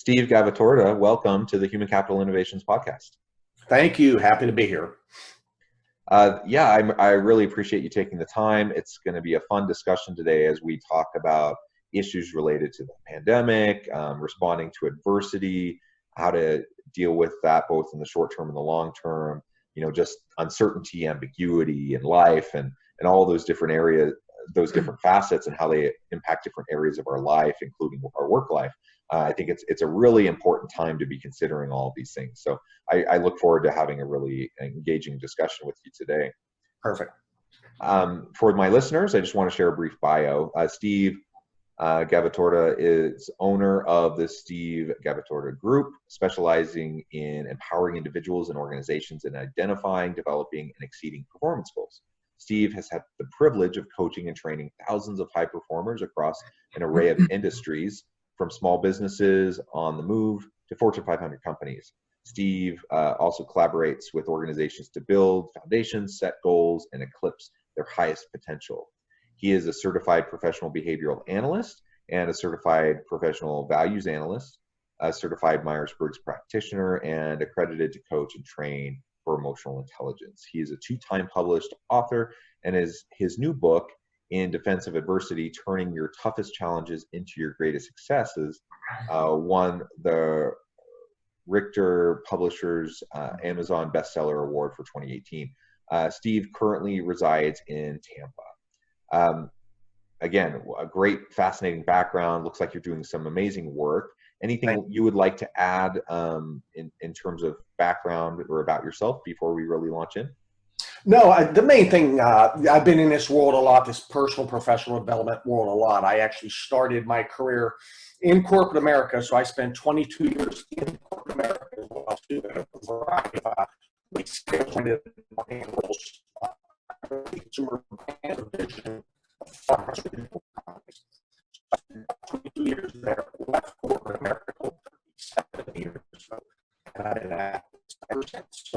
Steve Gavatorta, welcome to the Human Capital Innovations Podcast. Thank you. Happy to be here. I really appreciate you taking the time. It's going to be a fun discussion today as we talk about issues related to the pandemic, responding to adversity, how to deal with that both in the short term and the long term, just uncertainty, ambiguity in life, and all those different areas, those different facets and how they impact different areas of our life, including our work life. I think it's a really important time to be considering all of these things. So I look forward to having a really engaging discussion with you today. Perfect. For my listeners, I just want to share a brief bio. Steve Gavatorta is owner of the Steve Gavatorta Group, specializing in empowering individuals and organizations in identifying, developing, and exceeding performance goals. Steve has had the privilege of coaching and training thousands of high performers across an array of industries, from small businesses on the move to Fortune 500 companies. Steve also collaborates with organizations to build foundations, set goals, and eclipse their highest potential. He is a certified professional behavioral analyst and a certified professional values analyst, a certified Myers-Briggs practitioner, and accredited to coach and train for emotional intelligence. He is a two-time published author, and his new book, In Defense of Adversity, Turning Your Toughest Challenges into Your Greatest Successes, won the Richter Publishers Amazon Bestseller Award for 2018. Steve currently resides in Tampa. Again, a great, fascinating background. Looks like you're doing some amazing work. Anything you would like to add in terms of background or about yourself before we really launch in? No, the main thing, I've been in this world a lot, this personal professional development world a lot. I actually started my career in corporate America, so I spent 22 years in corporate America as well, too, in a variety of roles, consumer division of pharmaceutical companies. I spent 22 years there, left corporate America, 7 years or so, and I've been at ever since.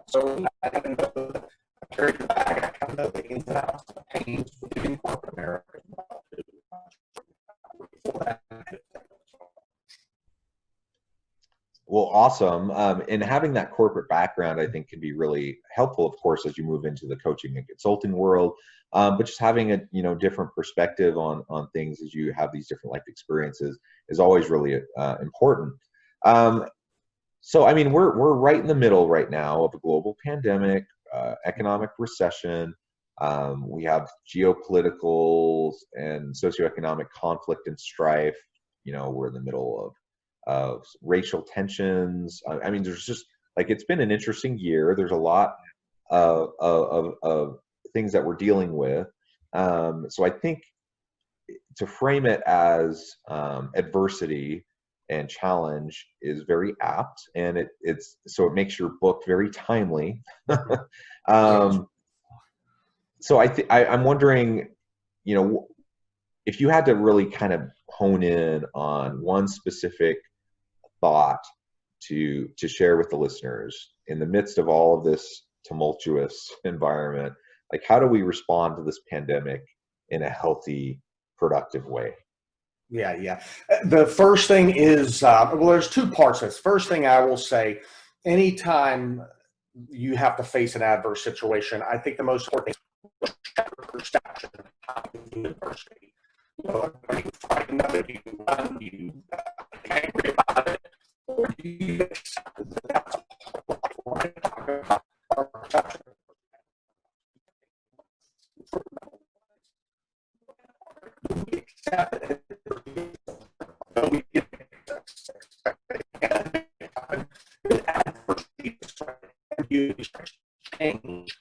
So I don't know the carried back. I know the ins and outs of the pains within corporate America. Well, awesome. And having that corporate background, I think, can be really helpful, of course, as you move into the coaching and consulting world. But just having a different perspective on things as you have these different life experiences is always really important. So, I mean, we're right in the middle right now of a global pandemic, economic recession. We have geopolitical and socioeconomic conflict and strife. We're in the middle of racial tensions. I mean, there's just it's been an interesting year. There's a lot of things that we're dealing with. So I think to frame it as adversity and challenge is very apt, and it makes your book very timely. So I'm wondering, if you had to really kind of hone in on one specific thought to share with the listeners in the midst of all of this tumultuous environment, how do we respond to this pandemic in a healthy, productive way? Yeah. The first thing is, there's two parts to this. First thing I will say, anytime you have to face an adverse situation, I think the most important thing is perception of adversity. Are you frightened of it? Do you run? Do you angry about it? Or do you accept that that's a part of what I'm talking about? Our perception. Do we accept it? Change.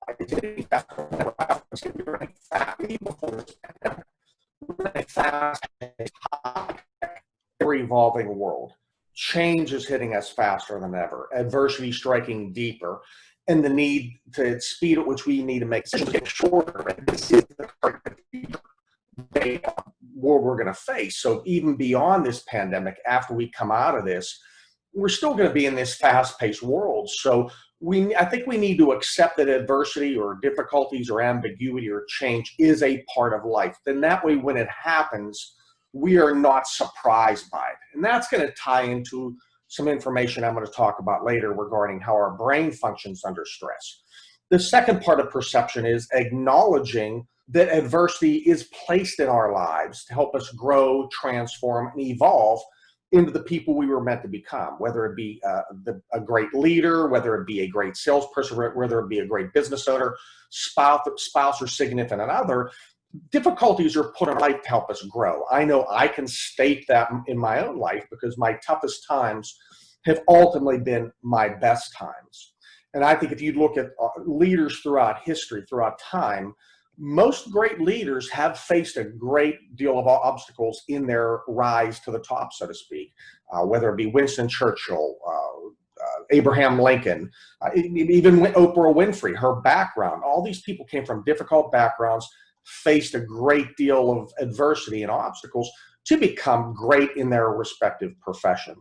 Identity that's never happens. We're running fast before this pandemic. We're running fast, ever evolving world. Change is hitting us faster than ever. Adversity striking deeper, and the need to speed at which we need to make decisions get shorter. And this is the world we're going to face. So even beyond this pandemic, after we come out of this, we're still going to be in this fast-paced world. So I think we need to accept that adversity or difficulties or ambiguity or change is a part of life. Then that way, when it happens, we are not surprised by it. And that's going to tie into some information I'm going to talk about later regarding how our brain functions under stress. The second part of perception is acknowledging that adversity is placed in our lives to help us grow, transform, and evolve into the people we were meant to become, whether it be a great leader, whether it be a great salesperson, whether it be a great business owner, spouse or significant other. Difficulties are put in life to help us grow. I know I can state that in my own life because my toughest times have ultimately been my best times. And I think if you look at leaders throughout history, throughout time, most great leaders have faced a great deal of obstacles in their rise to the top, so to speak, whether it be Winston Churchill, Abraham Lincoln, even Oprah Winfrey, her background. All these people came from difficult backgrounds, faced a great deal of adversity and obstacles to become great in their respective profession.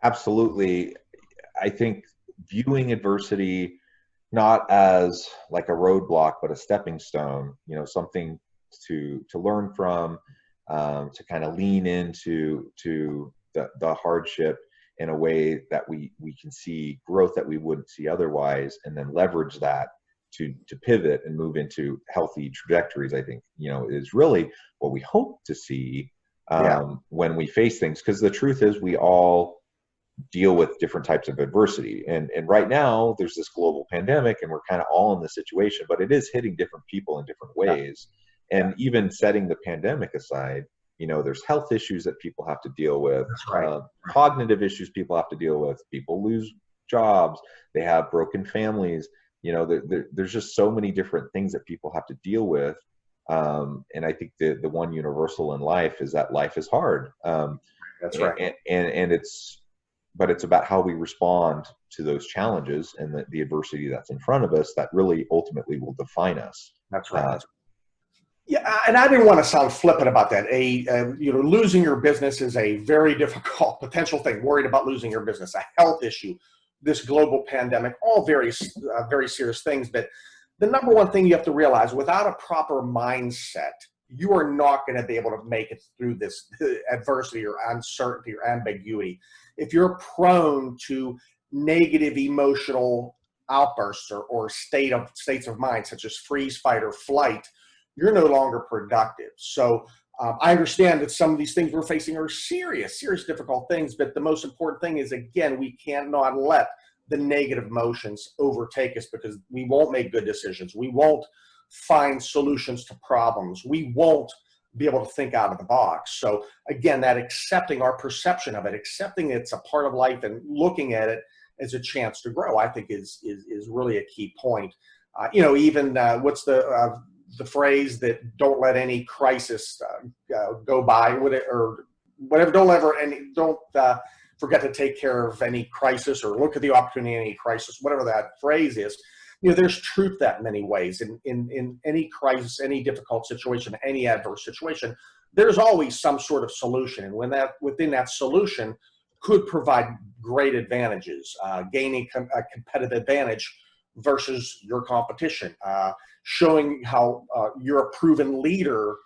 Absolutely. I think viewing adversity not as like a roadblock, but a stepping stone, something to learn from, to kind of lean into the hardship in a way that we can see growth that we wouldn't see otherwise, and then leverage that to pivot and move into healthy trajectories, I think, is really what we hope to see when we face things. Because the truth is we all deal with different types of adversity. And right now there's this global pandemic and we're kind of all in this situation, but it is hitting different people in different ways. And even setting the pandemic aside, there's health issues that people have to deal with, cognitive issues people have to deal with, people lose jobs, they have broken families, there's just so many different things that people have to deal with. And I think the one universal in life is that life is hard. That's right. And it's about how we respond to those challenges and the adversity that's in front of us that really ultimately will define us. That's right. Yeah, and I didn't want to sound flippant about that. Losing your business is a very difficult potential thing. Worried about losing your business, a health issue, this global pandemic, all very, very serious things. But the number one thing you have to realize, without a proper mindset, you are not going to be able to make it through this adversity or uncertainty or ambiguity. If you're prone to negative emotional outbursts or states of mind, such as freeze, fight, or flight, you're no longer productive. So I understand that some of these things we're facing are serious, difficult things, but the most important thing is, again, we cannot let the negative emotions overtake us, because we won't make good decisions. We won't find solutions to problems. We won't be able to think out of the box. So again, that accepting our perception of it, accepting it's a part of life and looking at it as a chance to grow, I think is really a key point. What's the phrase that don't let any crisis go by, or whatever, don't forget to take care of any crisis, or look at the opportunity in any crisis, whatever that phrase is. There's truth that in many ways. In any crisis, any difficult situation, any adverse situation, there's always some sort of solution. And within that solution could provide great advantages, gaining a competitive advantage versus your competition, showing how you're a proven leader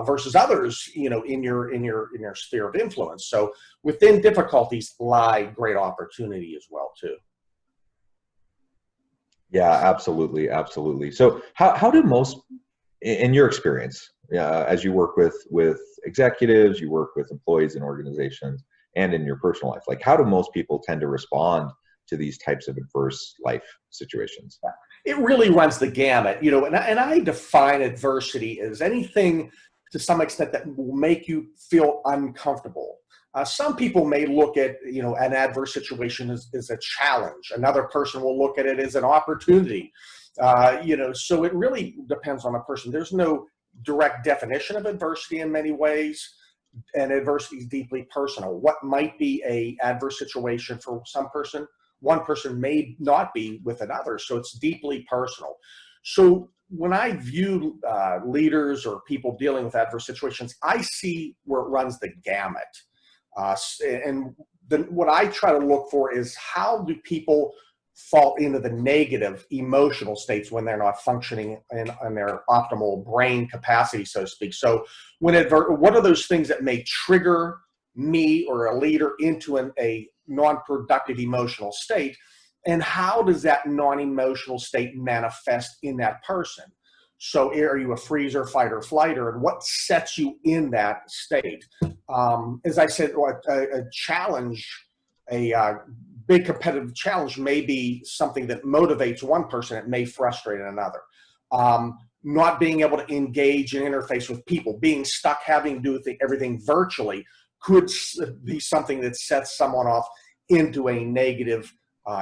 versus others, in your sphere of influence. So within difficulties lie great opportunity as well too. Yeah, absolutely. Absolutely. So how do most, in your experience, as you work with executives, you work with employees in organizations, and in your personal life, like how do most people tend to respond to these types of adverse life situations? It really runs the gamut, and I define adversity as anything to some extent that will make you feel uncomfortable. Some people may look at, an adverse situation as a challenge. Another person will look at it as an opportunity. So it really depends on the person. There's no direct definition of adversity in many ways, and adversity is deeply personal. What might be a adverse situation for some person, one person may not be with another. So it's deeply personal. So when I view leaders or people dealing with adverse situations, I see where it runs the gamut. And what I try to look for is how do people fall into the negative emotional states when they're not functioning in their optimal brain capacity, so to speak. So what are those things that may trigger me or a leader into a non-productive emotional state, and how does that non-emotional state manifest in that person? So are you a freezer, fight, or flighter, and what sets you in that state? As I said, a challenge, a big competitive challenge may be something that motivates one person, it may frustrate another. Not being able to engage and interface with people, being stuck having to do everything virtually could be something that sets someone off into a negative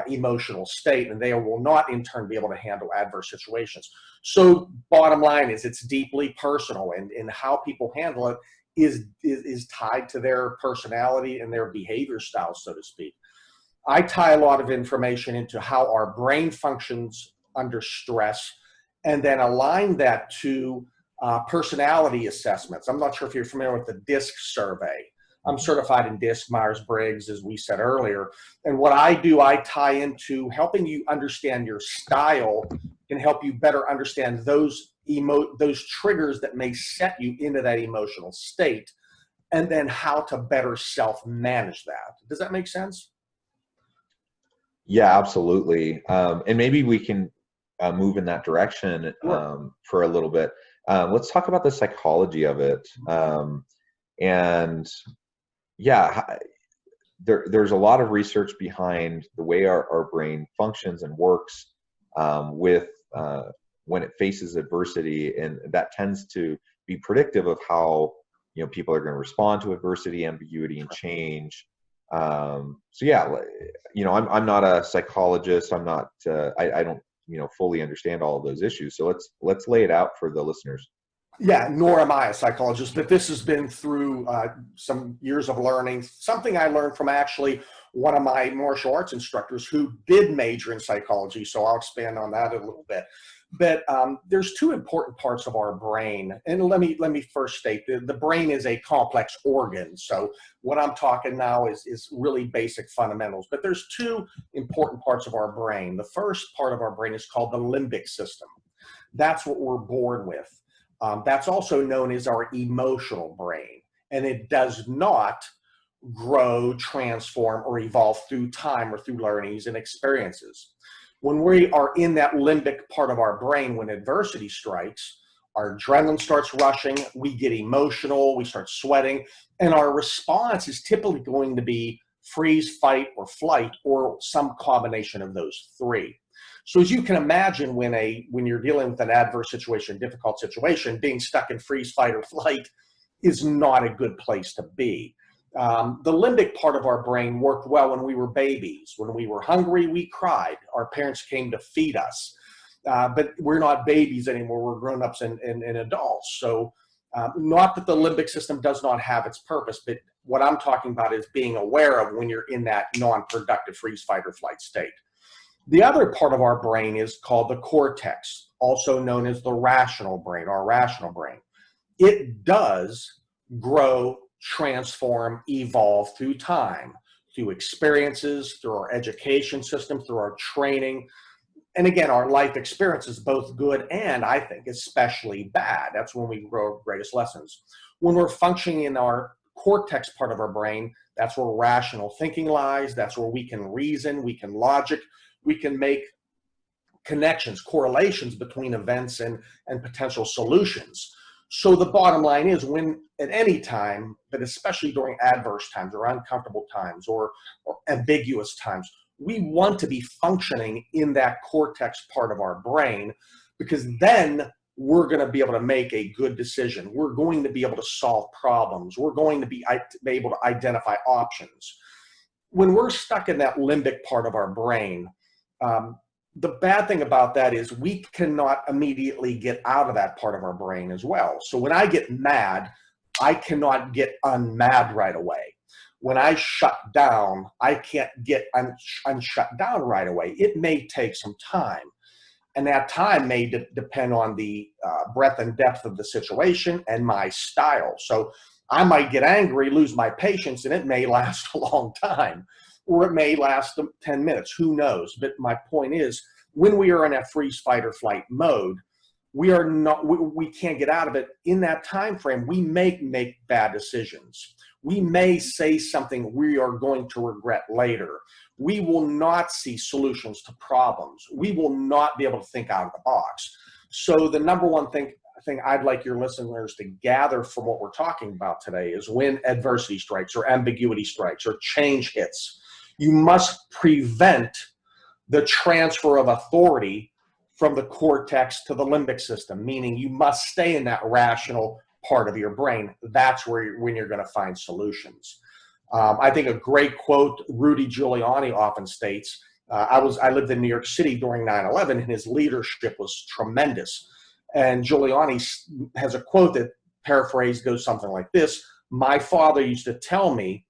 emotional state, and they will not in turn be able to handle adverse situations. So bottom line is it's deeply personal, and how people handle it is tied to their personality and their behavior style, so to speak. I tie a lot of information into how our brain functions under stress, and then align that to personality assessments. I'm not sure if you're familiar with the DISC survey. I'm certified in DISC, Myers-Briggs, as we said earlier. And what I do, I tie into helping you understand your style and help you better understand those triggers that may set you into that emotional state, and then how to better self-manage that. Does that make sense? Yeah, absolutely. And maybe we can move in that direction for a little bit. Let's talk about the psychology of it. And yeah, there's a lot of research behind the way our brain functions and works with when it faces adversity, and that tends to be predictive of how people are going to respond to adversity, ambiguity, and change. So yeah, I'm not a psychologist. I'm not. I don't fully understand all of those issues. So let's lay it out for the listeners. Yeah, nor am I a psychologist, but this has been through some years of learning. Something I learned from actually one of my martial arts instructors who did major in psychology. So I'll expand on that a little bit. But there's two important parts of our brain, and let me first state the brain is a complex organ. So what I'm talking now is really basic fundamentals. But there's two important parts of our brain. The first part of our brain is called the limbic system. That's what we're born with. That's also known as our emotional brain, and it does not grow, transform, or evolve through time or through learnings and experiences. When we are in that limbic part of our brain, when adversity strikes, our adrenaline starts rushing, we get emotional, we start sweating, and our response is typically going to be freeze, fight, or flight, or some combination of those three. So as you can imagine, when you're dealing with an adverse situation, difficult situation, being stuck in freeze, fight, or flight is not a good place to be. The limbic part of our brain worked well when we were babies. When we were hungry, we cried. Our parents came to feed us. But we're not babies anymore. We're grown-ups and adults. So not that the limbic system does not have its purpose, but what I'm talking about is being aware of when you're in that non-productive freeze, fight, or flight state. The other part of our brain is called the cortex, also known as the rational brain, our rational brain. It does grow, transform, evolve through time, through experiences, through our education system, through our training. And again, our life experience is both good and, I think, especially bad. That's when we grow greatest lessons. When we're functioning in our cortex part of our brain, that's where rational thinking lies. That's where we can reason, we can logic, we can make connections, correlations between events and potential solutions. So the bottom line is, when at any time, but especially during adverse times or uncomfortable times or ambiguous times, we want to be functioning in that cortex part of our brain, because then we're going to be able to make a good decision. We're going to be able to solve problems. We're going to be able to identify options. When we're stuck in that limbic part of our brain, the bad thing about that is we cannot immediately get out of that part of our brain as well. So when I get mad, I cannot get unmad right away. When I shut down, I can't get unshut down right away. It may take some time. And that time may depend on the breadth and depth of the situation and my style. So I might get angry, lose my patience, and it may last a long time, or it may last 10 minutes. Who knows? But my point is, when we are in a freeze, fight, or flight mode, we can't get out of it. In that time frame, we may make bad decisions. We may say something we are going to regret later. We will not see solutions to problems. We will not be able to think out of the box. So the number one thing I'd like your listeners to gather from what we're talking about today is when adversity strikes or ambiguity strikes or change hits, you must prevent the transfer of authority from the cortex to the limbic system, meaning you must stay in that rational part of your brain. That's when you're going to find solutions. I think a great quote Rudy Giuliani often states, I lived in New York City during 9/11, and his leadership was tremendous. And Giuliani has a quote that paraphrased goes something like this: "My father used to tell me,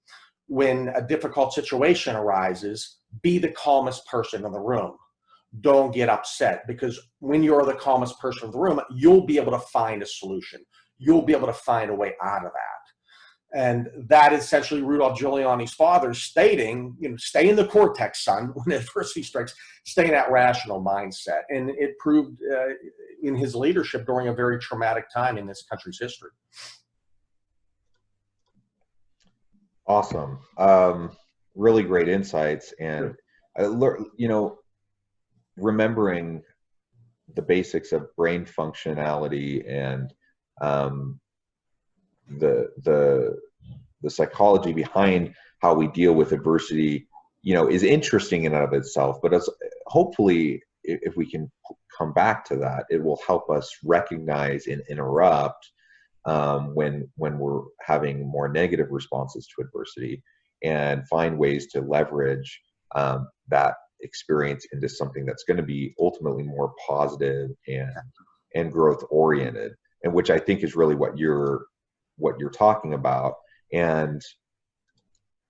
when a difficult situation arises, be the calmest person in the room. Don't get upset, because when you're the calmest person in the room, you'll be able to find a solution. You'll be able to find a way out of that." And that is essentially Rudolph Giuliani's father stating, stay in the cortex, son, when adversity strikes, stay in that rational mindset. And it proved in his leadership during a very traumatic time in this country's history. Awesome. Really great insights. And, remembering the basics of brain functionality and the psychology behind how we deal with adversity, is interesting in and of itself. But hopefully, if we can come back to that, it will help us recognize and interrupt when we're having more negative responses to adversity, and find ways to leverage that experience into something that's going to be ultimately more positive and growth oriented, and which I think is really what you're talking about. And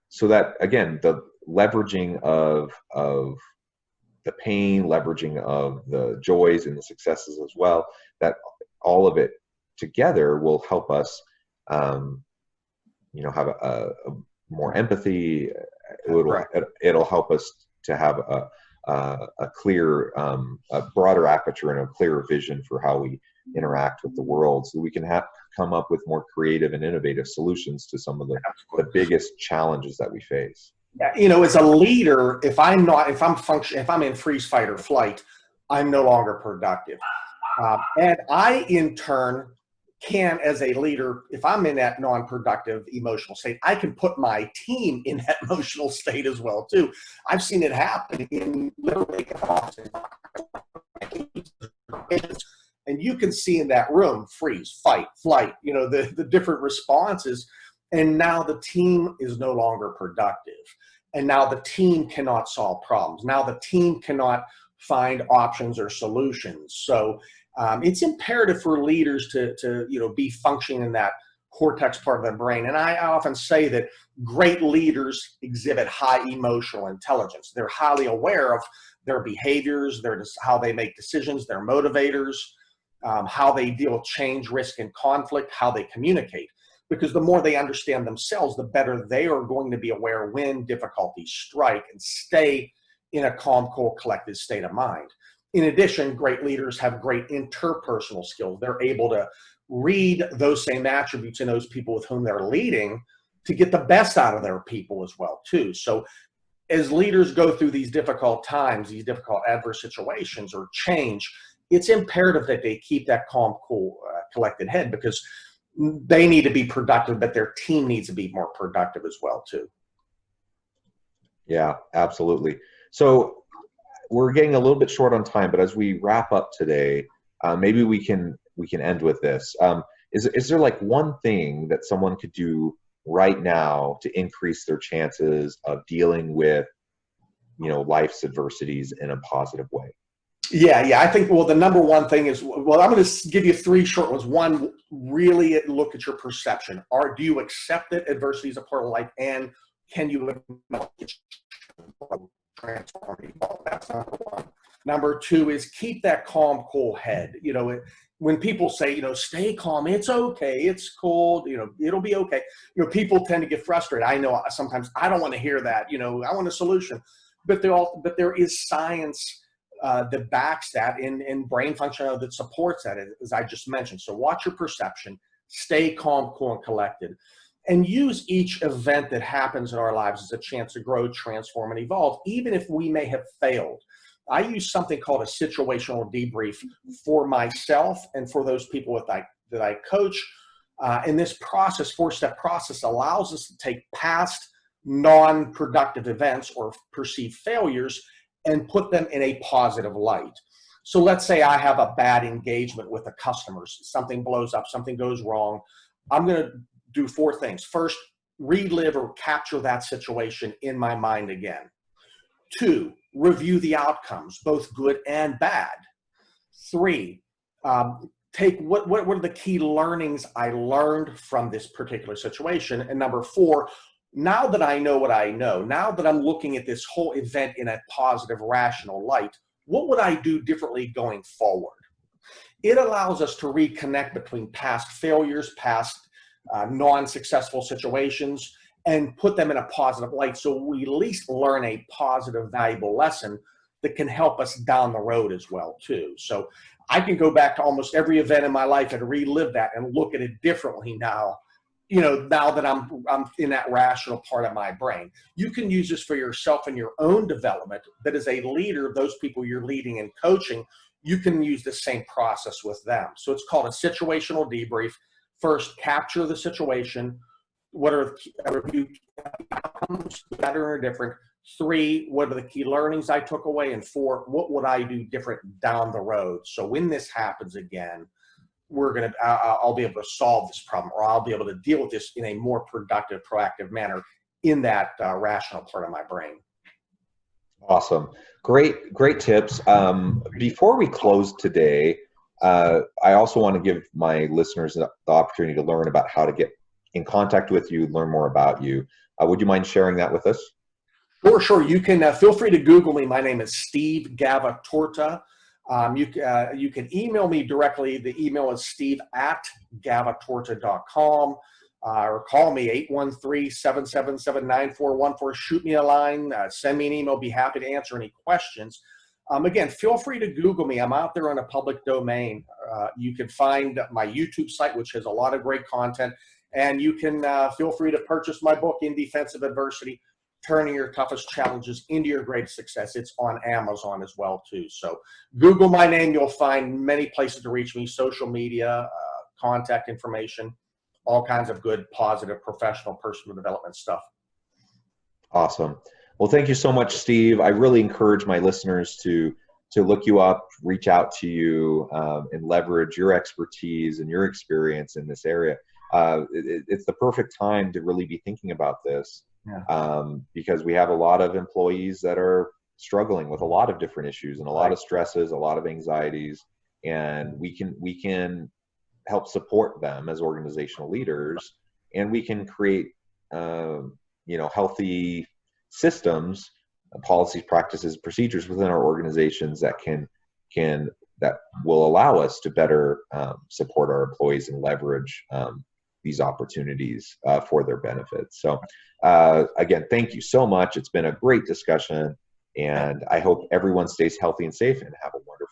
so that, again, the leveraging of the pain, leveraging of the joys and the successes as well, that all of it together will help us have a more empathy. It'll help us to have a clear, a broader aperture and a clearer vision for how we interact with the world, so we can come up with more creative and innovative solutions to some of the biggest challenges that we face. Yeah, as a leader, if I'm in freeze, fight, or flight, I'm no longer productive. And I, in turn, can, as a leader, if I'm in that non-productive emotional state, I can put my team in that emotional state as well too. I've seen it happen in literally and you can see in that room, freeze, fight, flight, the different responses. And now the team is no longer productive. And now the team cannot solve problems. Now the team cannot find options or solutions. So it's imperative for leaders to be functioning in that cortex part of the brain. And I often say that great leaders exhibit high emotional intelligence. They're highly aware of their behaviors, how they make decisions, their motivators, how they deal with change, risk, and conflict, how they communicate. Because the more they understand themselves, the better they are going to be aware when difficulties strike and stay in a calm, cool, collected state of mind. In addition, great leaders have great interpersonal skills. They're able to read those same attributes in those people with whom they're leading to get the best out of their people as well, too. So as leaders go through these difficult times, these difficult adverse situations or change, it's imperative that they keep that calm, cool, collected head, because they need to be productive, but their team needs to be more productive as well, too. Yeah, absolutely. So we're getting a little bit short on time, but as we wrap up today, maybe we can end with this. Is there like one thing that someone could do right now to increase their chances of dealing with, life's adversities in a positive way? Yeah. I think, the number one thing is, I'm going to give you three short ones. One, really look at your perception. Do you accept that adversity is a part of life, and can you transform? That's number one. Number two is keep that calm, cool head. when people say, stay calm, it's okay, it's cold, it'll be okay. People tend to get frustrated. I know sometimes I don't want to hear that. I want a solution, but there is science that backs that in brain functionality that supports that, as I just mentioned. So watch your perception, stay calm, cool, and collected, and use each event that happens in our lives as a chance to grow, transform, and evolve, even if we may have failed. I use something called a situational debrief for myself and for those people that I coach. And this process, 4-step process, allows us to take past non-productive events or perceived failures and put them in a positive light. So let's say I have a bad engagement with a customer. Something blows up, something goes wrong. I'm going to do 4 things. First, relive or capture that situation in my mind again. 2, review the outcomes, both good and bad. 3, take what are the key learnings I learned from this particular situation. And number 4, now that I know what I know, now that I'm looking at this whole event in a positive, rational light, what would I do differently going forward? It allows us to reconnect between past failures, past non-successful situations, and put them in a positive light, so we at least learn a positive, valuable lesson that can help us down the road as well too. So I can go back to almost every event in my life and relive that and look at it differently now, now that I'm in that rational part of my brain. You can use this for yourself and your own development, but as a leader, those people you're leading and coaching, you can use the same process with them. So it's called a situational debrief. First, capture the situation. What are the outcomes, better or different? 3, what are the key learnings I took away? And 4, what would I do different down the road? So when this happens again, I'll be able to solve this problem, or I'll be able to deal with this in a more productive, proactive manner in that rational part of my brain. Awesome. Great tips. Before we close today, I also want to give my listeners the opportunity to learn about how to get in contact with you, learn more about you. Would you mind sharing that with us? Sure. You can feel free to Google me. My name is Steve Gavatorta. You can email me directly. The email is steve@gavatorta.com, or call me 813-777-9414. Shoot me a line, send me an email. Be happy to answer any questions. Again, feel free to Google me. I'm out there on a public domain. You can find my YouTube site, which has a lot of great content. And you can feel free to purchase my book, In Defense of Adversity, Turning Your Toughest Challenges into Your Greatest Success. It's on Amazon as well, too. So Google my name. You'll find many places to reach me, social media, contact information, all kinds of good, positive, professional, personal development stuff. Awesome. Well, thank you so much, Steve. I really encourage my listeners to look you up, reach out to you, and leverage your expertise and your experience in this area. It's the perfect time to really be thinking about this, because we have a lot of employees that are struggling with a lot of different issues and a lot of stresses, a lot of anxieties, and we can help support them as organizational leaders, and we can create healthy systems, policies, practices, procedures within our organizations that that will allow us to better support our employees and leverage these opportunities for their benefit. So again, thank you so much. It's been a great discussion, and I hope everyone stays healthy and safe and have a wonderful